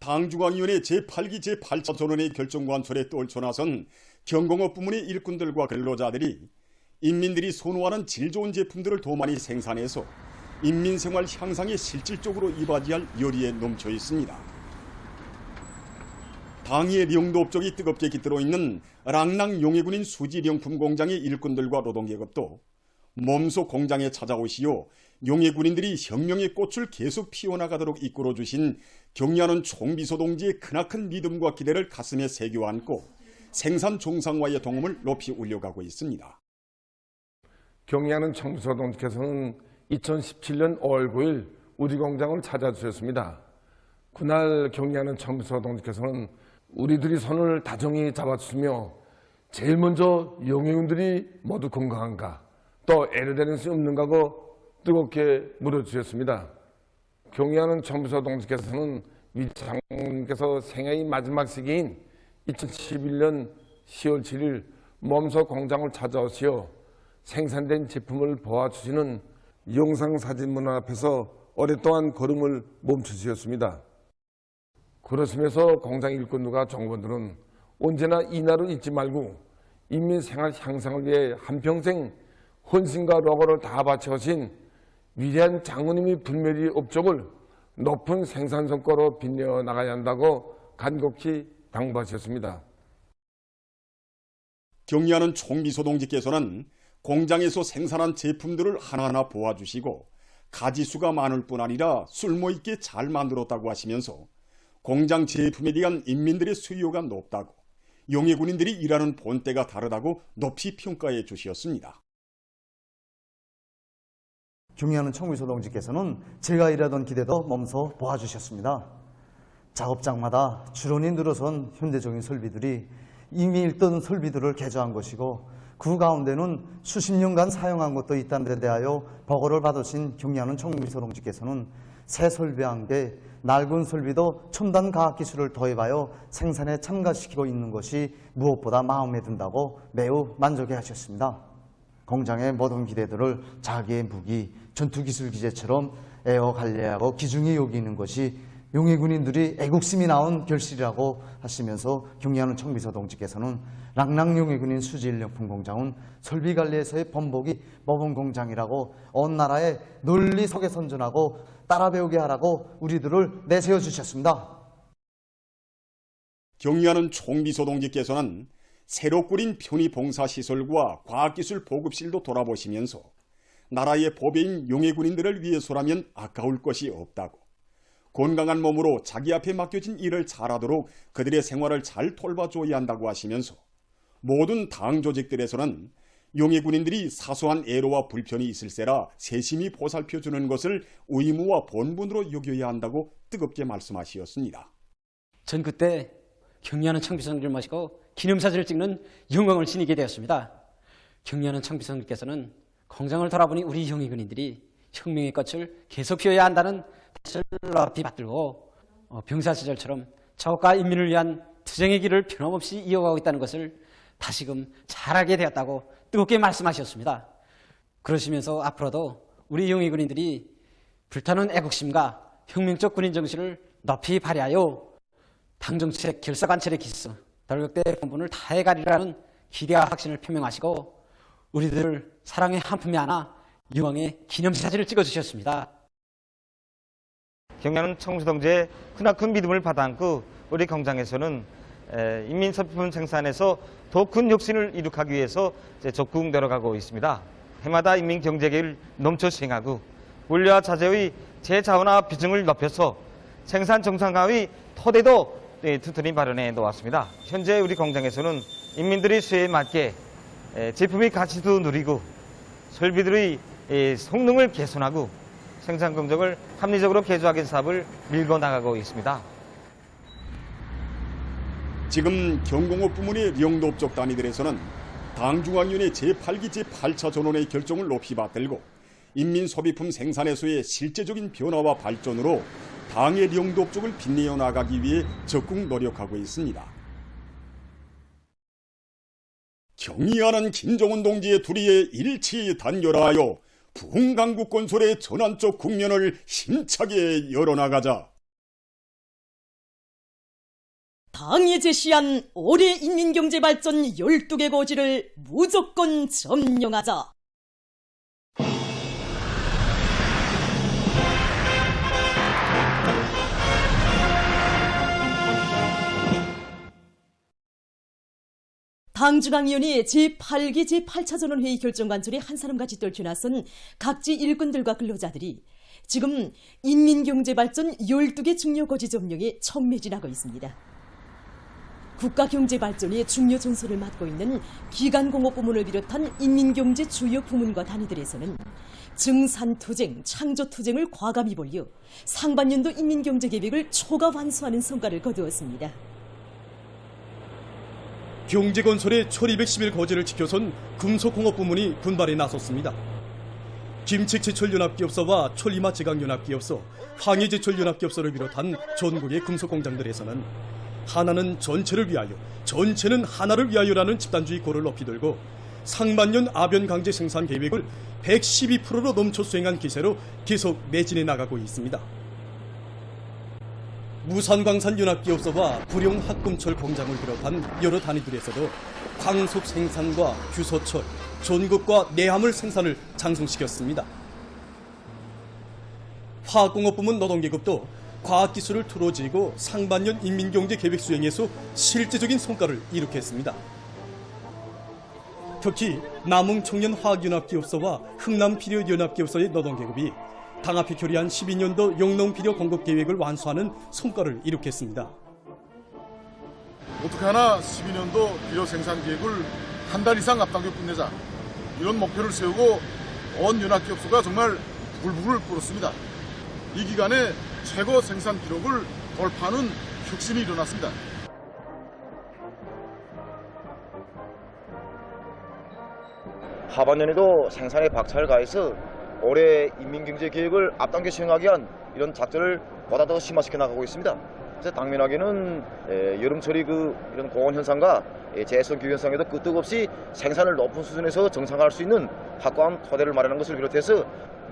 당중앙위원회 제8기 제8차 전원회 결정관철에 떨쳐나선 경공업 부문의 일꾼들과 근로자들이 인민들이 선호하는 질 좋은 제품들을 더 많이 생산해서 인민생활 향상에 실질적으로 이바지할 열의에 넘쳐 있습니다. 당의 령도 업적이 뜨겁게 깃들어 있는 랑랑 용해군인 수지령품 공장의 일꾼들과 노동계급도 몸소 공장에 찾아오시어 용해군인들이 혁명의 꽃을 계속 피워나가도록 이끌어주신 경리하는 총비서 동지의 크나큰 믿음과 기대를 가슴에 새겨 안고 생산 정상화의 동험을 높이 올려가고 있습니다. 경리하는 총비서 동지께서는 2017년 5월 9일 우리 공장을 찾아주셨습니다. 그날 경리하는 총비서 동지께서는 우리들이 손을 다정히 잡아주시며 제일 먼저 용해군들이 모두 건강한가 또 애를 대는 수 없는가고 뜨겁게 물어주셨습니다. 경리하는 총비서 동지께서는 위 장군께서 생애의 마지막 시기인 2011년 10월 7일 몸소 공장을 찾아오시어 생산된 제품을 보아주시는 영상사진문 앞에서 오랫동안 걸음을 멈추셨습니다. 그러시면서 공장 일꾼들과 종업원들은 언제나 이 날을 잊지 말고 인민생활 향상을 위해 한평생 헌신과 노고를 다 바쳐오신 위대한 장군님의 불멸의 업적을 높은 생산 성과로 빛내어 나가야 한다고 간곡히 당부하셨습니다. 경리하는 총비서 동지께서는 공장에서 생산한 제품들을 하나하나 보아주시고 가지수가 많을 뿐 아니라 쓸모있게 잘 만들었다고 하시면서 공장 제품에 대한 인민들의 수요가 높다고 용해군인들이 일하는 본때가 다르다고 높이 평가해 주셨습니다. 경리하는 총비서 동지께서는 제가 일하던 기대도 몸소 보아주셨습니다. 작업장마다 주론이 늘어선 현대적인 설비들이 이미 있던 설비들을 개조한 것이고 그 가운데는 수십 년간 사용한 것도 있다는 데 대하여 보고를 받으신 경리하는 총비서 동지께서는 새 설비와 함께 낡은 설비도 첨단 과학기술을 도입하여 생산에 참가시키고 있는 것이 무엇보다 마음에 든다고 매우 만족해 하셨습니다. 공장의 모든 기대들을 자기의 무기, 전투기술 기재처럼 애워 관리하고 귀중히 여기는 것이 용해군인들이 애국심이 나온 결실이라고 하시면서 경리하는 총비서 동지께서는 랑랑 용해군인 수지인력품 공장은 설비관리에서의 번복이 모범 공장이라고 온 나라에 널리 소개 선전하고 따라 배우게 하라고 우리들을 내세워 주셨습니다. 경리하는 총비서 동지께서는 새로 꾸린 편의봉사시설과 과학기술 보급실도 돌아보시면서 나라의 보배인 용해군인들을 위해서라면 아까울 것이 없다고 건강한 몸으로 자기 앞에 맡겨진 일을 잘하도록 그들의 생활을 잘 돌봐줘야 한다고 하시면서 모든 당 조직들에서는 용해군인들이 사소한 애로와 불편이 있을세라 세심히 보살펴주는 것을 의무와 본분으로 여겨야 한다고 뜨겁게 말씀하셨습니다. 전 그때 경리하는 총비서님을 모시고 기념사진을 찍는 영광을 지니게 되었습니다. 경리하는 총비서님께서는 공장을 돌아보니 우리 용해군인들이 혁명의 꽃을 계속 피워야 한다는 뜻을 높이 받들고 병사 시절처럼 자국과 인민을 위한 투쟁의 길을 변함없이 이어가고 있다는 것을 다시금 잘하게 되었다고 뜨겁게 말씀하셨습니다. 그러시면서 앞으로도 우리 용해군인들이 불타는 애국심과 혁명적 군인 정신을 높이 발휘하여 당정책 결사관철의 기스, 돌격대 본분을 다해 가리라는 기대와 확신을 표명하시고 우리들을 사랑의 한 품에 안아 영광의 기념사진을 찍어주셨습니다. 경리하는 총비서 동지의 크나큰 믿음을 받아안고 우리 공장에서는 인민서품 생산에서 더 큰 혁신을 이룩하기 위해서 적극 노력하고 있습니다. 해마다 인민경제계를 넘쳐 수행하고 물류와 자재의 재자원화 비중을 높여서 생산 정상화의 토대도 튼튼히 마련해 놓았습니다. 현재 우리 공장에서는 인민들의 수요에 맞게 제품의 가치도 누리고 설비들의 성능을 개선하고 생산 공정을 합리적으로 개조하기 사업을 밀고 나가고 있습니다. 지금 경공업 부문의 령도 업적 단위들에서는 당중앙위원회 제8기 제8차 전원의 결정을 높이 받들고 인민소비품 생산에서의 실제적인 변화와 발전으로 당의 령도 업적을 빛내어 나가기 위해 적극 노력하고 있습니다. 경의하는 김정은 동지의 투리에 일치 단결하여 부흥강국 건설의 전환적 국면을 힘차게 열어나가자. 당이 제시한 올해 인민경제발전 12개 고지를 무조건 점령하자. 당중앙위원회 제8기 제8차 전원회의 결정관철에 한 사람같이 떨쳐나선 각지 일꾼들과 근로자들이 지금 인민경제발전 12개 중요고지 점령에 청매진하고 있습니다. 국가경제발전의 중요 전선을 맡고 있는 기간공업부문을 비롯한 인민경제 주요 부문과 단위들에서는 증산투쟁, 창조투쟁을 과감히 벌여 상반년도 인민경제계획을 초과 완수하는 성과를 거두었습니다. 경제건설의 1210일 거제를 지켜선 금속공업 부문이 군발에 나섰습니다. 김책제철연합기업소와 철이마 제강연합기업소, 황해제철연합기업소를 비롯한 전국의 금속공장들에서는 하나는 전체를 위하여, 전체는 하나를 위하여라는 집단주의 고를 높이 들고 상반년 아변강제 생산 계획을 112%로 넘쳐 수행한 기세로 계속 매진해 나가고 있습니다. 무산광산연합기업소와 구룡학금철 공장을 비롯한 여러 단위들에서도 광속 생산과 규소철, 전극과 내화물 생산을 장성시켰습니다. 화학공업부문 노동계급도 과학기술을 틀어지고 상반년 인민경제계획 수행에서 실제적인 성과를 이룩했습니다. 특히 남흥청년화학연합기업소와 흥남필요연합기업소의 노동계급이 당합해 결의한 12년도 영농필요 공급계획을 완수하는 성과를 이룩했습니다. 어떻게 하나 12년도 필요 생산 계획을 한 달 이상 앞당겨 끝내자, 이런 목표를 세우고 온 연합기업소가 정말 불불을 끓었습니다. 이 기간에 최고 생산 기록을 돌파하는 혁신이 일어났습니다. 하반년에도 생산에 박차를 가해서 올해 인민경제계획을 앞당겨 수행하기 위한 이런 작전을 보다 더 심화시켜 나가고 있습니다. 그래서 당면하게는 여름철이 이런 고온 현상과 재해성 기후 현상에도 끄떡없이 생산을 높은 수준에서 정상화할 수 있는 확고한 토대를 마련한 것을 비롯해서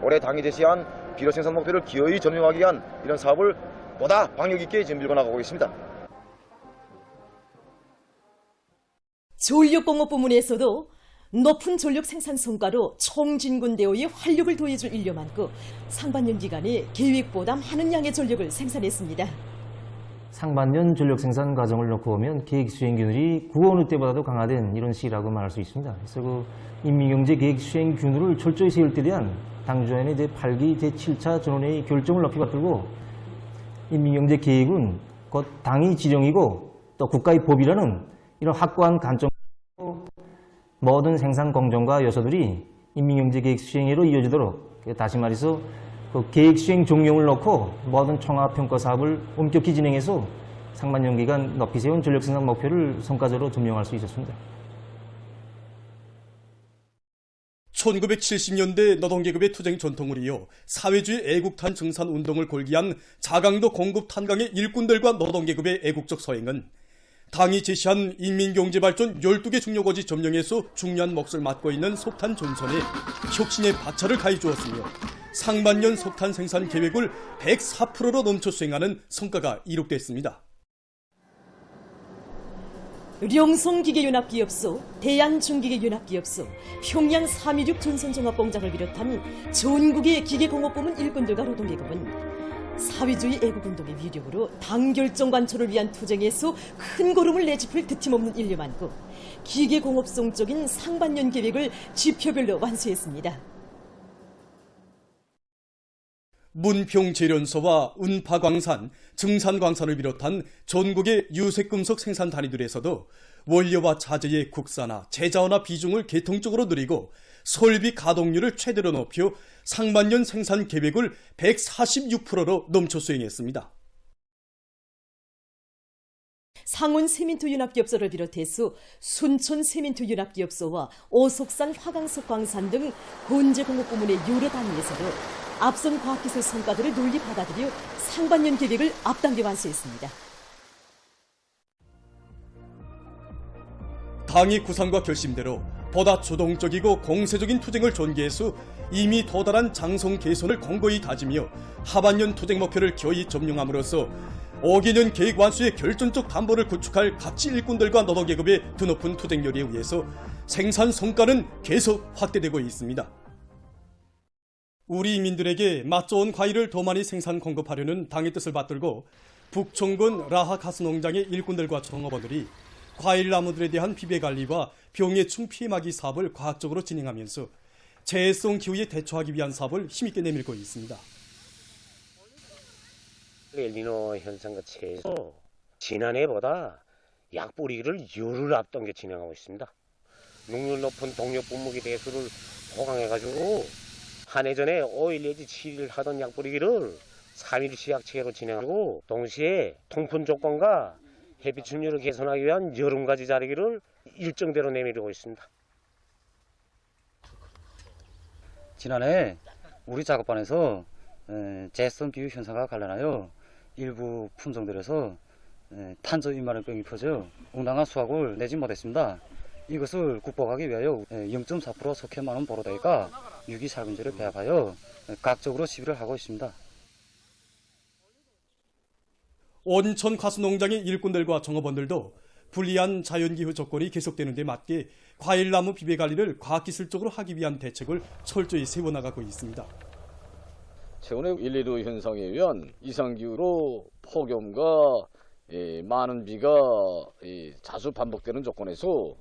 올해 당이 제시한 비료 생산 목표를 기어이 점령하기 위한 이런 사업을 보다 박력 있게 지금 밀고 나가고 있습니다. 전력공업 부문에서도 높은 전력 생산 성과로 총진군대오의 활력을 더해줄 인력 많고 상반년 기간에 계획보다 많은 양의 전력을 생산했습니다. 상반년 전력 생산 과정을 놓고 보면 계획 수행 균율이 그 어느 때보다도 강화된 이런 시기라고 말할 수 있습니다. 그래서 인민경제 계획 수행 균율을 철저히 세울 때 대한 당주연의 제8기 제7차 전원회의 결정을 높이 받들고 인민경제 계획은 곧 당이 지정이고 또 국가의 법이라는 이런 확고한 관점 모든 생산 공정과 요소들이 인민경제계획 수행으로 이어지도록 다시 말해서 그 계획 수행 종용을 놓고 모든 총합평가 사업을 엄격히 진행해서 상반년 기간 높이 세운 전력 생산 목표를 성과적으로 점령할 수 있었습니다. 1970년대 노동계급의 투쟁 전통을 이어 사회주의 애국탄 증산 운동을 골기한 자강도 공급 탄광의 일꾼들과 노동계급의 애국적 서행은 당이 제시한 인민경제발전 12개 중요고지 점령에서 중요한 몫을 맡고 있는 석탄 전선에 혁신의 박차를 가해주었으며 상반년 석탄 생산 계획을 104%로 넘쳐 수행하는 성과가 이룩됐습니다. 령송기계연합기업소, 대한중기계연합기업소, 평양 326 전선종합공장을 비롯한 전국의 기계공업부문 일꾼들과 노동계급은 사회주의 애국운동의 위력으로 당결정 관철을 위한 투쟁에서 큰 걸음을 내짚을 드팀없는 인력 많고 기계공업성적인 상반년 계획을 지표별로 완수했습니다. 문평재련소와 운파광산, 증산광산을 비롯한 전국의 유색금속 생산 단위들에서도 원료와 자재의 국산화, 재자원화 비중을 계통적으로 늘리고 설비 가동률을 최대로 높여 상반년 생산 계획을 146%로 넘쳐 수행했습니다. 상온 세민토 연합기업소를 비롯해서 순천 세민토 연합기업소와 오속산 화강석 광산 등 건재공업 부문의 여러 단위에서도 앞선 과학기술 성과들을 논리 받아들여 상반년 계획을 앞당겨 완수했습니다. 당의 구상과 결심대로 보다 주동적이고 공세적인 투쟁을 전개해서 이미 도달한 장성 개선을 공고히 다지며 하반년 투쟁 목표를 겨이 점령함으로써 어기년 계획 완수의 결정적 담보를 구축할 각지 일꾼들과 노동계급의 드높은 투쟁열에 의해서 생산 성과는 계속 확대되고 있습니다. 우리 인민들에게 맛 좋은 과일을 더 많이 생산 공급하려는 당의 뜻을 받들고 북촌군 라하 가스농장의 일꾼들과 종업원들이 과일 나무들에 대한 비배관리와 병해충 피해막이 사업을 과학적으로 진행하면서 재해성 기후에 대처하기 위한 사업을 힘있게 내밀고 있습니다. 엘니노 현상과 최소 지난해보다 약 뿌리기를 열흘 앞당겨 진행하고 있습니다. 능률 높은 동력 분무기 대수를 보강해가지고 한 해 전에 5일 내지 7일 하던 약 뿌리기를 3일씩 약체계로 진행하고 동시에 통풍 조건과 햇빛 충혈을 개선하기 위한 여름가지 자르기를 일정대로 내밀고 있습니다. 지난해 우리 작업반에서 재해성 기후 현상과 관련하여 일부 품종들에서 탄저 이마름병이 퍼져 응당한 수확을 내지 못했습니다. 이것을 극복하기 위하여 0.4% 석회만원 보로대가 유기살균제를 배합하여 각적으로 시비를 하고 있습니다. 온천 가수농장의 일꾼들과 종업원들도 불리한 자연기후 조건이 계속되는 데 맞게 과일나무 비배관리를 과학기술적으로 하기 위한 대책을 철저히 세워나가고 있습니다. 최근에 일리로 현상에 의한 이상기후로 폭염과 많은 비가 자주 반복되는 조건에서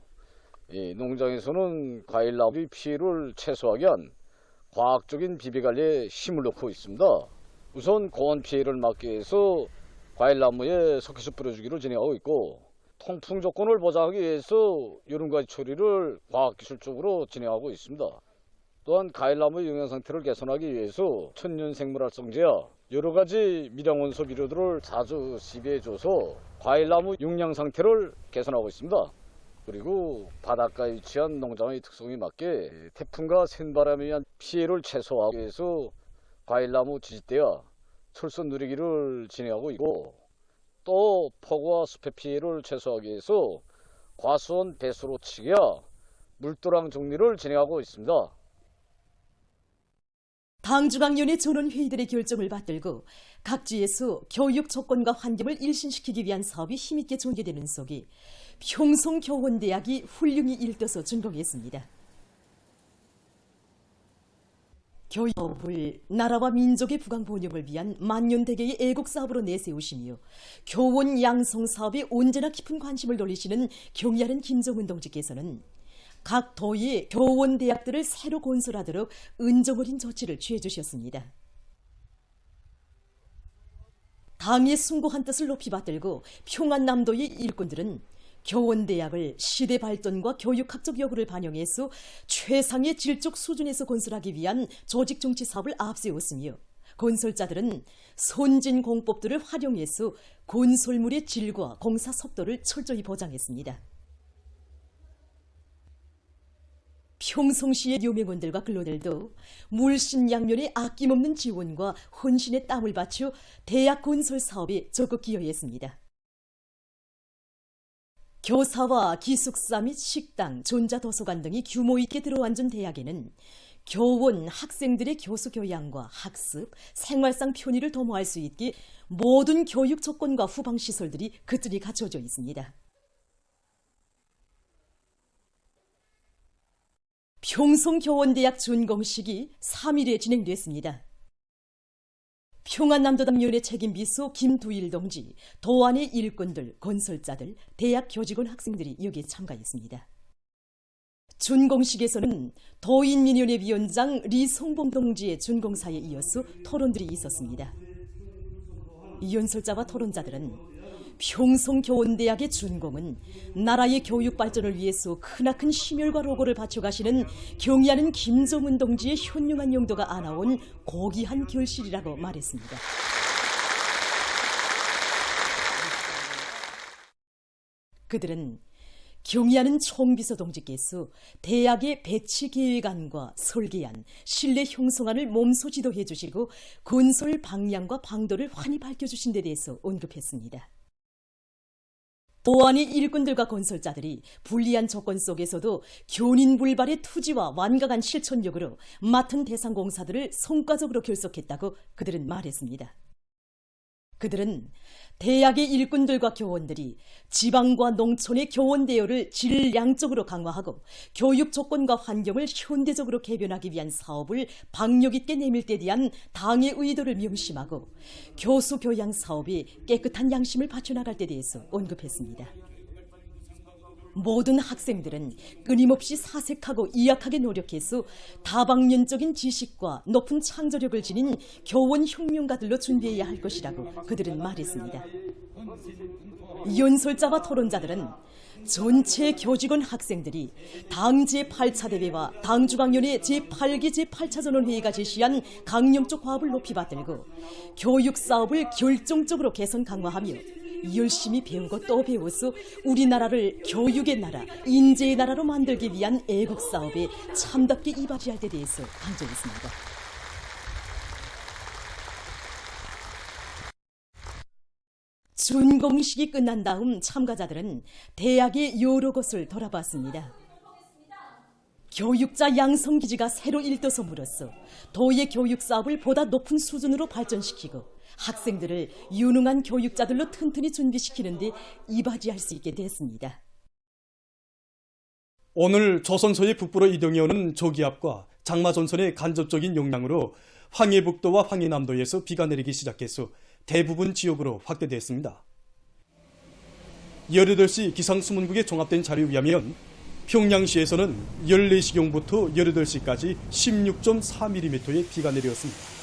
농장에서는 과일나무 피해를 최소화하기 위한 과학적인 비배관리에 힘을 넣고 있습니다. 우선 고온 피해를 막기 위해서 과일나무에 석회수 뿌려주기를 진행하고 있고, 통풍 조건을 보장하기 위해서 여름가지 처리를 과학기술적으로 진행하고 있습니다. 또한 과일나무의 영양 상태를 개선하기 위해서 천연생물활성제와 여러 가지 밀양원소 비료들을 자주 시비해줘서 과일나무 용량 상태를 개선하고 있습니다. 그리고 바닷가에 위치한 농장의 특성에 맞게 태풍과 센바람에 의한 피해를 최소화하기 위해서 과일나무 지지대와 철선 누리기를 진행하고 있고, 또 폭우와 습해 피해를 최소화하기 위해서 과수원 배수로 치기와 물도랑 정리를 진행하고 있습니다. 당중앙위원회 전원회의들의 결정을 받들고 각지에서 교육 조건과 환경을 일신시키기 위한 사업이 힘있게 전개되는 속에 평성교원대학이 훌륭히 일떠서 준공했습니다. 교육을 나라와 민족의 부강 번영을 위한 만년대계의 애국사업으로 내세우시며 교원 양성 사업에 언제나 깊은 관심을 돌리시는 경의하는 김정은 동지께서는 각 도의 교원대학들을 새로 건설하도록 은정어린 조치를 취해주셨습니다. 당의 숭고한 뜻을 높이 받들고 평안남도의 일꾼들은 교원대학을 시대 발전과 교육학적 요구를 반영해서 최상의 질적 수준에서 건설하기 위한 조직정치 사업을 앞세웠으며, 건설자들은 선진 공법들을 활용해서 건설물의 질과 공사 속도를 철저히 보장했습니다. 평성시의 유명원들과 근로들도 물신양면의 아낌없는 지원과 헌신의 땀을 바쳐 대학 건설 사업에 적극 기여했습니다. 교사와 기숙사 및 식당, 전자도서관 등이 규모 있게 들어앉은 대학에는 교원, 학생들의 교수 교양과 학습, 생활상 편의를 도모할 수 있게 모든 교육 조건과 후방시설들이 그들이 갖춰져 있습니다. 평성교원대학 준공식이 3일에 진행됐습니다. 평안남도당위원회 책임비서 김두일 동지, 도안의 일꾼들, 건설자들, 대학 교직원 학생들이 여기에 참가했습니다. 준공식에서는 도인민위원회 위원장 리성봉 동지의 준공사에 이어서 토론들이 있었습니다. 연설자와 토론자들은 평성교원대학의 준공은 나라의 교육 발전을 위해서 크나큰 심혈과 노고를 바쳐가시는 경의하는 김정은 동지의 현명한 용도가 안아온 고귀한 결실이라고 말했습니다. 그들은 경의하는 총비서 동지께서 대학의 배치 계획안과 설계안, 실내 형성안을 몸소 지도해 주시고 건설 방향과 방도를 환히 밝혀주신 데 대해서 언급했습니다. 도안의 일꾼들과 건설자들이 불리한 조건 속에서도 교린불발의 투지와 완강한 실천력으로 맡은 대상 공사들을 성과적으로 결속했다고 그들은 말했습니다. 그들은 대학의 일꾼들과 교원들이 지방과 농촌의 교원 대여를 질량적으로 강화하고 교육 조건과 환경을 현대적으로 개변하기 위한 사업을 박력 있게 내밀 때 대한 당의 의도를 명심하고 교수 교양 사업이 깨끗한 양심을 받쳐나갈 때 대해서 언급했습니다. 모든 학생들은 끊임없이 사색하고 이약하게 노력해서 다방면적인 지식과 높은 창조력을 지닌 교원 혁명가들로 준비해야 할 것이라고 그들은 말했습니다. 연설자와 토론자들은 전체 교직원 학생들이 당 제8차 대회와 당중앙위원회 제8기 제8차 전원회의가 제시한 강령적 과업을 높이 받들고 교육 사업을 결정적으로 개선 강화하며 열심히 배우고 또 배워서 우리나라를 교육의 나라, 인재의 나라로 만들기 위한 애국 사업에 참답게 이바지할 데 대해서 강조했습니다. 준공식이 끝난 다음 참가자들은 대학의 여러 곳을 돌아봤습니다. 교육자 양성 기지가 새로 일떠섬으로써 도의 교육 사업을 보다 높은 수준으로 발전시키고 학생들을 유능한 교육자들로 튼튼히 준비시키는 데 이바지할 수 있게 됐습니다. 오늘 조선소의 북부로 이동해오는 조기압과 장마전선의 간접적인 영향으로 황해북도와 황해남도에서 비가 내리기 시작해서 대부분 지역으로 확대됐습니다. 18시 기상수문국에 종합된 자료에 의하면 평양시에서는 14시경부터 18시까지 16.4mm의 비가 내렸습니다.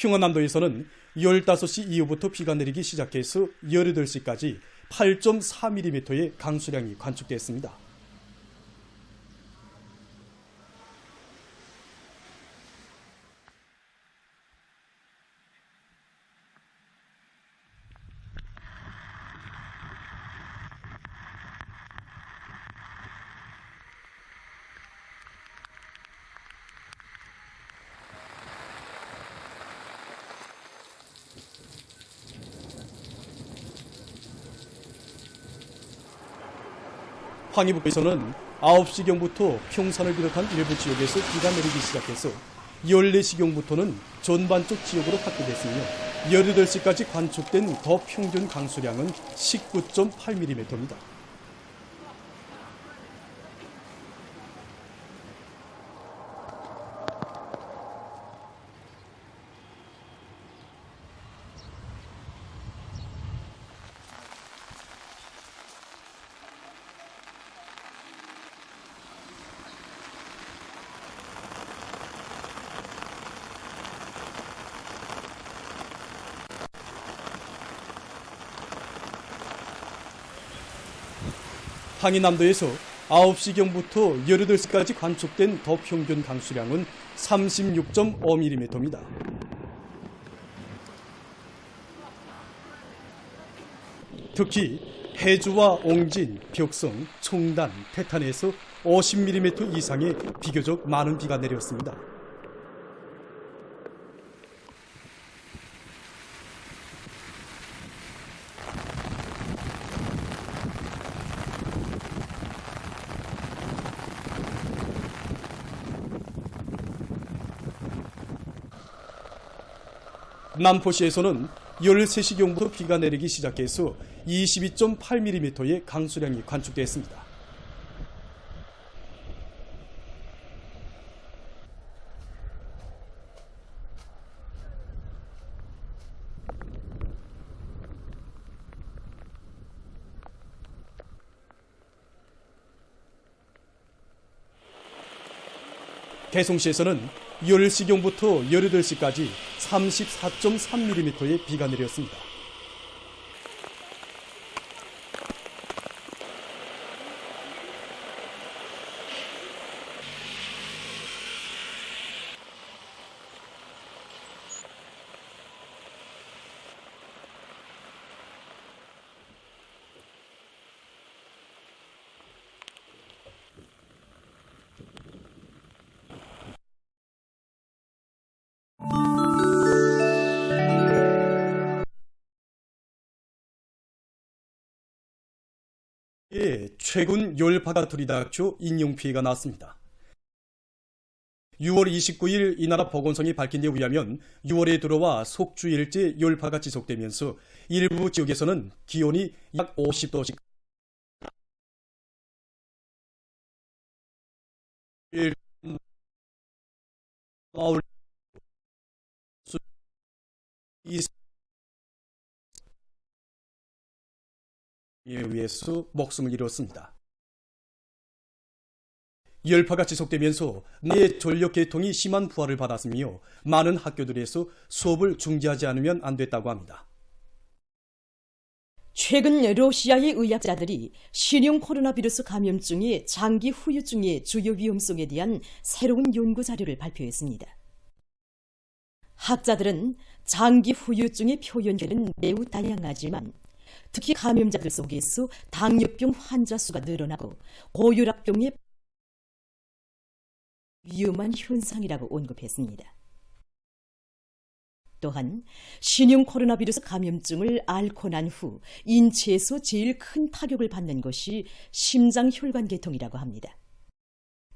평안남도에서는 15시 이후부터 비가 내리기 시작해서 18시까지 8.4mm의 강수량이 관측됐습니다. 황해북도에서는 9시경부터 평산을 비롯한 일부 지역에서 비가 내리기 시작해서 14시경부터는 전반적 지역으로 확대됐으며 18시까지 관측된 더 평균 강수량은 19.8mm입니다. 황해남도에서 9시경부터 18시까지 관측된 더 평균 강수량은 36.5mm입니다. 특히 해주와 옹진, 벽성, 총단, 태탄에서 50mm 이상의 비교적 많은 비가 내렸습니다. 남포시에서는 13시경부터 비가 내리기 시작해서 22.8mm의 강수량이 관측됐습니다. 대송시에서는 10시경부터 18시까지 34.3mm의 비가 내렸습니다. 최근 열파가 들이닥쳐 인명피해가 났습니다. 6월 29일 이 나라 보건성이 밝힌 데 의하면 6월에 들어와 속주일째 열파가 지속되면서 일부 지역에서는 기온이 약 50도씩 의해서 목숨을 잃었습니다. 열파가 지속되면서 내 전력 계통이 심한 부하를 받았으며 많은 학교들에서 수업을 중지하지 않으면 안 됐다고 합니다. 최근 러시아의 의학자들이 신형 코로나 비루스 감염증의 장기 후유증의 주요 위험성에 대한 새로운 연구 자료를 발표했습니다. 학자들은 장기 후유증의 표현들은 매우 다양하지만 특히 감염자들 속에서 당뇨병 환자 수가 늘어나고 고혈압병의 위험한 현상이라고 언급했습니다. 또한 신형 코로나 비루스 감염증을 앓고 난 후 인체에서 제일 큰 타격을 받는 것이 심장혈관 계통이라고 합니다.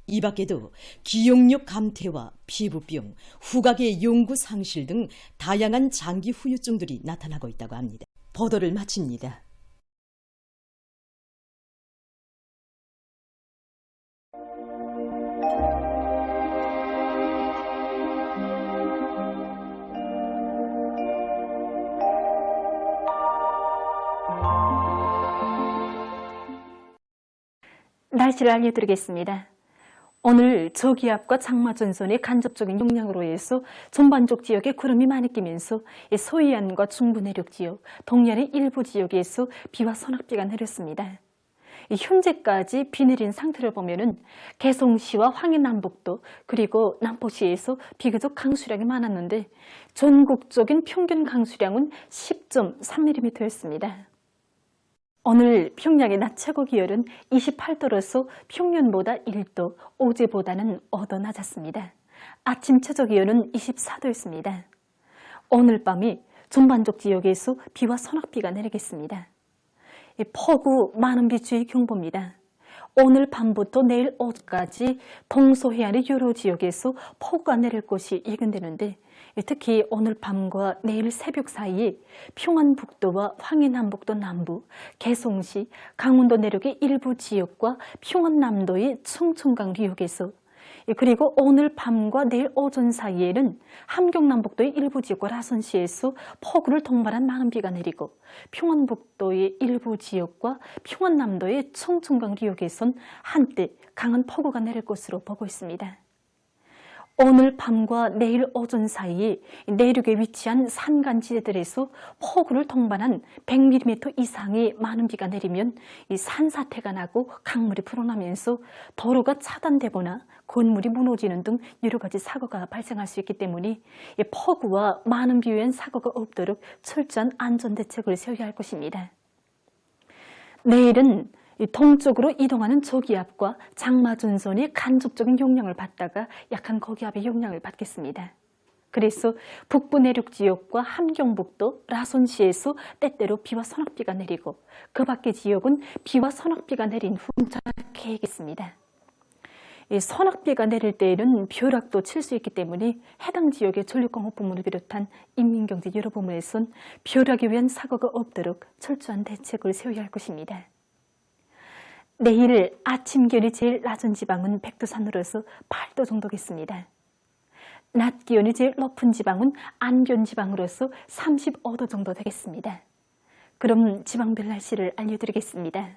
이 밖에도 기억력 감퇴와 피부병, 후각의 연구 상실 등 다양한 장기 후유증들이 나타나고 있다고 합니다. 보도를 마칩니다. 날씨를 알려드리겠습니다. 오늘 저기압과 장마전선의 간접적인 영향으로 해서 전반적 지역에 구름이 많이 끼면서 서해안과 중부 내륙 지역, 동해안의 일부 지역에서 비와 소낙비가 내렸습니다. 현재까지 비 내린 상태를 보면은 개성시와 황해남북도 그리고 남포시에서 비교적 강수량이 많았는데 전국적인 평균 강수량은 10.3mm였습니다. 오늘 평양의 낮 최고 기온은 28도로서 평년보다 1도, 어제보다는 5도 낮았습니다. 아침 최저 기온은 24도였습니다. 오늘 밤이 전반적 지역에서 비와 소낙비가 내리겠습니다. 폭우 많은 비 주의 경보입니다. 오늘 밤부터 내일 오후까지 동서해안의 여러 지역에서 폭우가 내릴 것이 예견되는데 특히 오늘 밤과 내일 새벽 사이에 평안북도와 황해남북도 남부, 개성시, 강원도 내륙의 일부 지역과 평안남도의 충청강 리역에서 그리고 오늘 밤과 내일 오전 사이에는 함경남북도의 일부 지역과 라선시에서 폭우를 동반한 많은 비가 내리고 평안북도의 일부 지역과 평안남도의 충청강 리역에선 한때 강한 폭우가 내릴 것으로 보고 있습니다. 오늘 밤과 내일 오전 사이에 내륙에 위치한 산간지대들에서 폭우를 동반한 100mm 이상의 많은 비가 내리면 산사태가 나고 강물이 불어나면서 도로가 차단되거나 건물이 무너지는 등 여러 가지 사고가 발생할 수 있기 때문에 폭우와 많은 비에 의한 사고가 없도록 철저한 안전대책을 세워야 할 것입니다. 내일은 동쪽으로 이동하는 저기압과 장마전선의 간접적인 영향을 받다가 약한 고기압의 영향을 받겠습니다. 그래서 북부 내륙 지역과 함경북도, 라선시에서 때때로 비와 소낙비가 내리고 그 밖의 지역은 비와 소낙비가 내린 후 계획했습니다. 소낙비가 내릴 때에는 벼락도 칠 수 있기 때문에 해당 지역의 전력공업부문을 비롯한 인민경제 여러 부문에선 벼락에 의한 사고가 없도록 철저한 대책을 세워야 할 것입니다. 내일 아침 기온이 제일 낮은 지방은 백두산으로서 8도 정도겠습니다. 낮 기온이 제일 높은 지방은 안변 지방으로서 35도 정도 되겠습니다. 그럼 지방별 날씨를 알려드리겠습니다.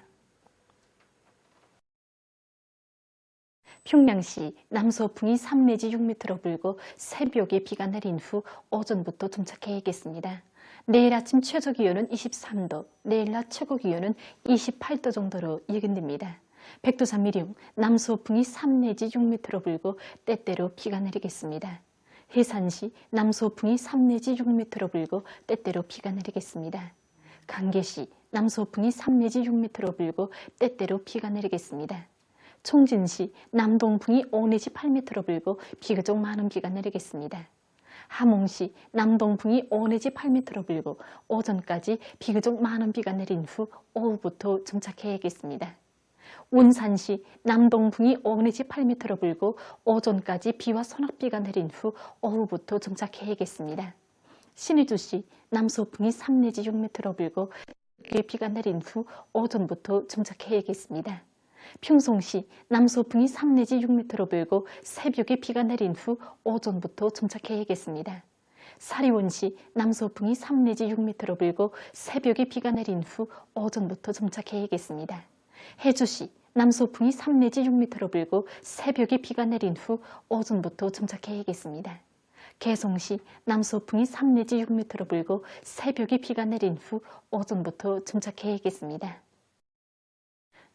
평양시 남서풍이 3 내지 6m로 불고 새벽에 비가 내린 후 오전부터 점차 개겠습니다. 내일 아침 최저 기온은 23도, 내일 낮 최고 기온은 28도 정도로 예견됩니다. 백두산 미령 남서풍이 3 내지 6m로 불고 때때로 비가 내리겠습니다. 해산시 남서풍이 3 내지 6m로 불고 때때로 비가 내리겠습니다. 강계시 남서풍이 3 내지 6m로 불고 때때로 비가 내리겠습니다. 총진시 남동풍이 5 내지 8m로 불고 비교적 많은 비가 내리겠습니다. 함흥시 남동풍이 5 내지 8m로 불고 오전까지 비교적 많은 비가 내린 후 오후부터 정착해야겠습니다. 운산시 남동풍이 5 내지 8m로 불고 오전까지 비와 소낙비가 내린 후 오후부터 정착해야겠습니다. 신의주시 남서풍이 3 내지 6m로 불고 비가 내린 후 오전부터 정착해야겠습니다. 평송시 남서풍이 3 내지 6m로 불고 새벽에 비가 내린 후 오전부터 정착해야겠습니다. 사리원시 남서풍이 3 내지 6m로 불고 새벽에 비가 내린 후 오전부터 정착해야겠습니다. 해주시 남서풍이 3 내지 6m로 불고 새벽에 비가 내린 후 오전부터 정착해야겠습니다. 개성시 남서풍이 3 내지 6m로 불고 새벽에 비가 내린 후 오전부터 정착해야겠습니다.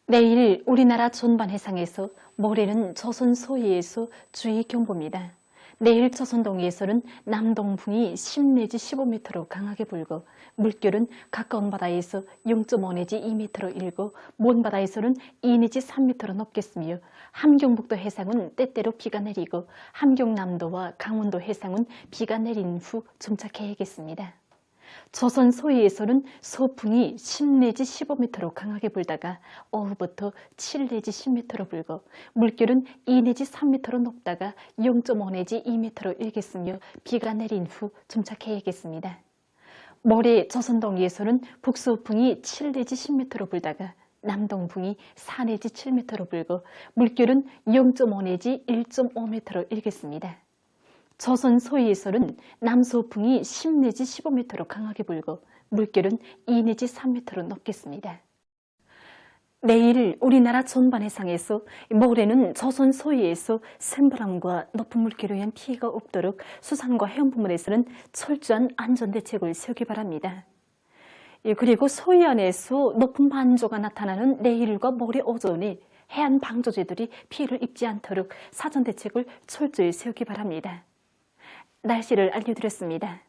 내일 우리나라 전반 해상에서 모레는 조선 서해에서 주의 경보입니다. 내일 조선 동해에서는 남동풍이 10 내지 15m로 강하게 불고 물결은 가까운 바다에서 0.5 내지 2m로 일고 먼 바다에서는 2 내지 3m로 높겠으며 함경북도 해상은 때때로 비가 내리고 함경남도와 강원도 해상은 비가 내린 후 정착해야겠습니다. 조선 서해에서는 서풍이 10 내지 15m로 강하게 불다가 오후부터 7 내지 10m로 불고 물결은 2 내지 3m로 높다가 0.5 내지 2m로 일겠으며 비가 내린 후 정착해야겠습니다. 모레 조선 동해에서는 북서풍이 7 내지 10m로 불다가 남동풍이 4 내지 7m로 불고 물결은 0.5 내지 1.5m로 일겠습니다. 조선 서해에서는 남서풍이 10 내지 15m로 강하게 불고 물결은 2 내지 3m로 높겠습니다. 내일 우리나라 전반 해상에서 모레는 조선 서해에서 센바람과 높은 물결에 의한 피해가 없도록 수산과 해운 부문에서는 철저한 안전대책을 세우기 바랍니다. 그리고 서해안에서 높은 반조가 나타나는 내일과 모레 오전에 해안 방조제들이 피해를 입지 않도록 사전대책을 철저히 세우기 바랍니다. 날씨를 알려드렸습니다.